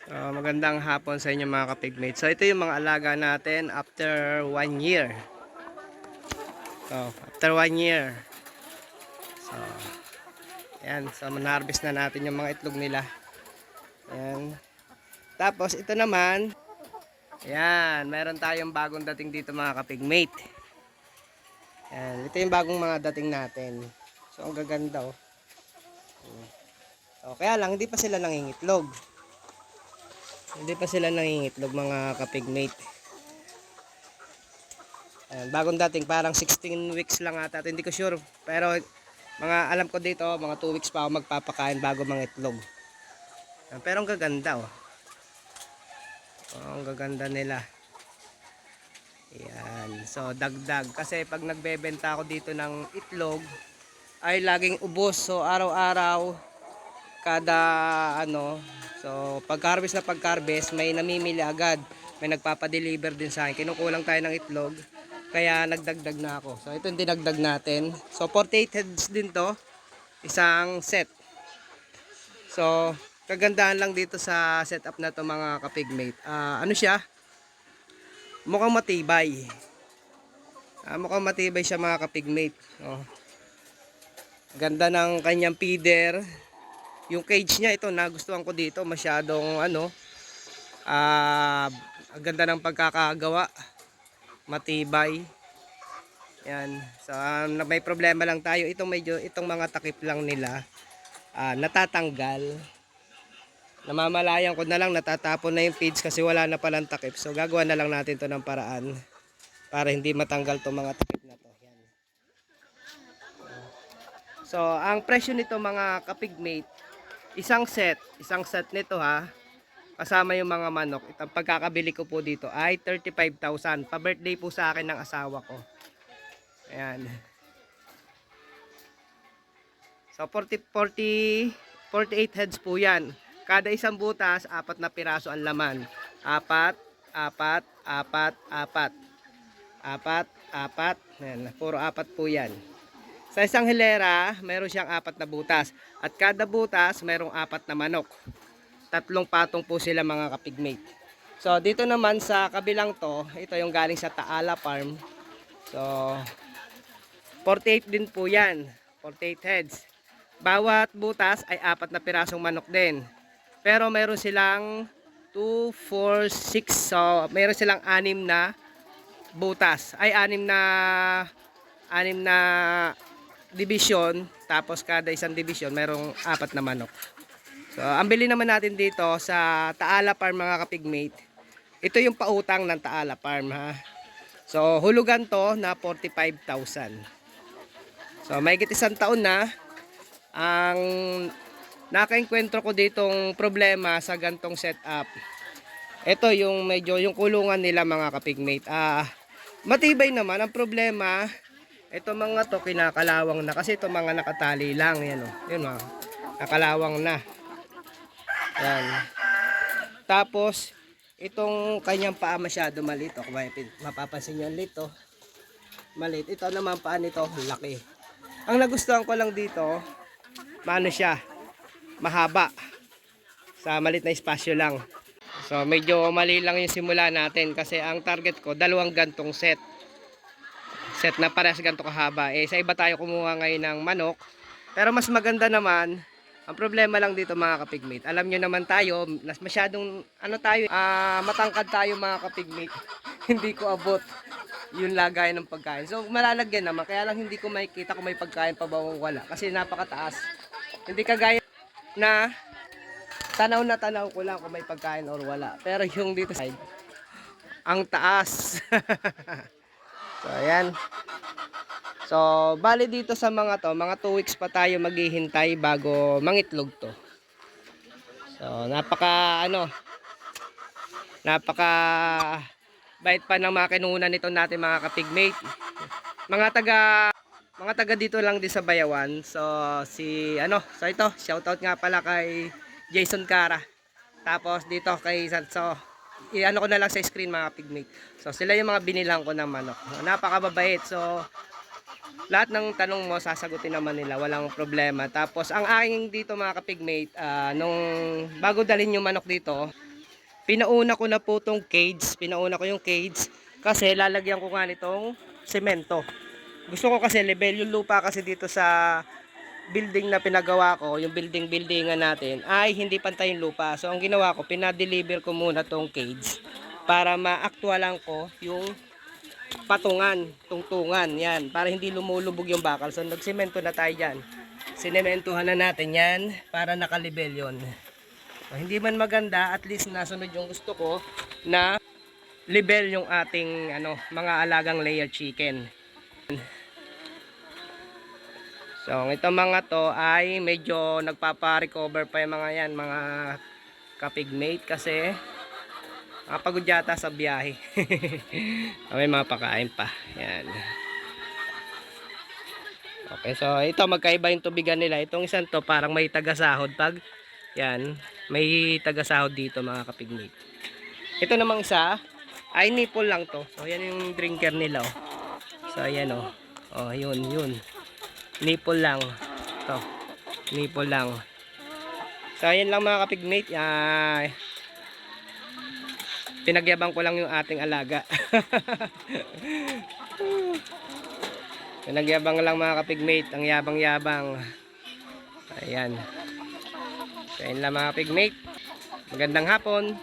Magandang hapon sa inyo mga kapigmate. So ito yung mga alaga natin after 1 year. After 1 year. So, ayan. So manharvest na natin yung mga itlog nila. Ayan. Tapos ito naman, ayan, meron tayong bagong dating dito mga kapigmate. Ayan, ito yung bagong mga dating natin. So ang gaganda oh. So, kaya lang hindi pa sila nangingitlog. Hindi pa sila nangingitlog mga kapigmate. Ayan, bagong dating parang 16 weeks lang ata. Hindi ko sure. Pero mga alam ko dito, mga 2 weeks pa ako magpapakain bago mga itlog. Ayan, pero ang gaganda oh. Ang gaganda nila. Ayan. So dagdag. Kasi pag nagbebenta ako dito ng itlog, ay laging ubos. So araw-araw, kada ano. So pag-harvest na pag-harvest, may namimili agad. May nagpapadeliver din sa akin. Kinukulang tayo ng itlog. Kaya nagdagdag na ako. So ito yung dinagdag natin. So 48 heads din to. Isang set. So kagandahan lang dito sa setup na to mga kapigmate. Ano siya? Mukhang matibay. Mukhang matibay siya mga kapigmate. Oh. Ganda ng kanyang feeder. Yung cage niya ito nagustuhan ko dito. Masyadong ano. Ang ganda ng pagkakagawa. Matibay. Yan. So may problema lang tayo. Itong mga takip lang nila natatanggal. Namamalayan ko na lang natatapon na yung feeds kasi wala na palang takip. So gagawa na lang natin to ng paraan para hindi matanggal tong mga takip na to. Yan. So ang presyo nito mga kapigmate, isang set nito ha. Kasama yung mga manok. Itong pagkakabili ko po dito ay 35,000. Pa-birthday po sa akin ng asawa ko. Ayan. So 48 heads po yan. Kada isang butas, 4 na piraso ang laman. 4, 4, 4, 4. 4, 4. Ayan, puro 4 po yan. Sa isang hilera, mayroon siyang 4 na butas. At kada butas, mayroong 4 na manok. 3 patong po sila mga kapigmate. So dito naman sa kabilang to, ito yung galing sa Taala Farm. So 48 din po yan. 48 heads. Bawat butas ay 4 na pirasong manok din. Pero meron silang 2, 4, 6. So meron silang 6 na butas. Ay 6 na division. Tapos kada isang division merong 4 na manok. So, ang bili naman natin dito sa Taala Farm mga kapigmate. Ito yung pautang ng Taala Farm ha. So, hulugan to na 45,000. So, mahigit isang taon na ang nakaengkwentro ko ditong problema sa gantong setup. Ito yung medyo yung kulungan nila mga kapigmate. Matibay naman ang problema. Ito mga to kinakalawang na kasi ito mga nakatali lang yan oh. Yun oh. Nakalawang na. Yan. Tapos, itong kanyang paa masyado maliit. O, mapapansin nyo lito. Maliit. Ito naman paa nito, laki. Ang nagustuhan ko lang dito, maano siya, mahaba. Sa maliit na espasyo lang. So, medyo mali lang yung simula natin kasi ang target ko, 2 gantong set. Set na parehas ganito kahaba. Sa iba tayo kumuha ngayon ng manok. Pero mas maganda naman, ang problema lang dito mga kapigmate, alam nyo naman tayo, masyadong matangkad tayo mga kapigmate. Hindi ko abot yung lagay ng pagkain. So malalagyan naman, kaya lang hindi ko makikita kung may pagkain pa ba o wala. Kasi napakataas. Hindi kagaya na tanaw ko lang kung may pagkain or wala. Pero yung dito side, ang taas. So ayan. So, bali dito sa mga to, mga 2 weeks pa tayo maghihintay bago mangitlog to. So, napaka bait pa ng mga kinunan nito natin mga kapigmate. Mga taga dito lang din sa Bayawan. So, so ito, shoutout nga pala kay Jason Cara. Tapos dito kay so, i-ano ko na lang sa screen mga kapigmate. So, sila yung mga binilang ko ng manok. Napakababait. So, lahat ng tanong mo sasagutin naman nila, walang problema. Tapos ang aking dito mga kapigmate, nung bago dalhin yung manok dito, Pinauna ko na po tong cage. Pinauna ko yung cage kasi lalagyan ko nga nitong semento. Gusto ko kasi level yung lupa kasi dito sa building na pinagawa ko, yung buildingan natin, ay hindi pantay yung lupa. So, ang ginawa ko, pinadeliver ko muna tong cage para ma-actualan ko yung patungan, tungtungan, yan, para hindi lumulubog yung bakal. So, nagsemento na tayo dyan. Sinementuhan na natin yan para nakalibel yun. So, hindi man maganda, at least nasunod yung gusto ko na libel yung ating mga alagang layer chicken. So, itong mga to ay medyo nagpapa-recover pa yung mga yan, mga kapigmate kasi pagod yata sa biyahe. May mga pakain pa. Yan. Okay, so ito magkaiba yung tubigan nila. Itong isang to parang may tagasahod pag yan, may tagasahod dito mga kapigmate. Ito namang isa ay nipple lang to. So, yan yung drinker nila oh. So, ayan oh. Oh, yun. Nipple lang. Ito. Nipple lang. So, ayan lang mga kapigmate. Pinagyabang ko lang yung ating alaga. Pinagyabang lang mga kapigmate. Ang yabang-yabang. Ayan. So, ayan lang mga kapigmate. Magandang hapon.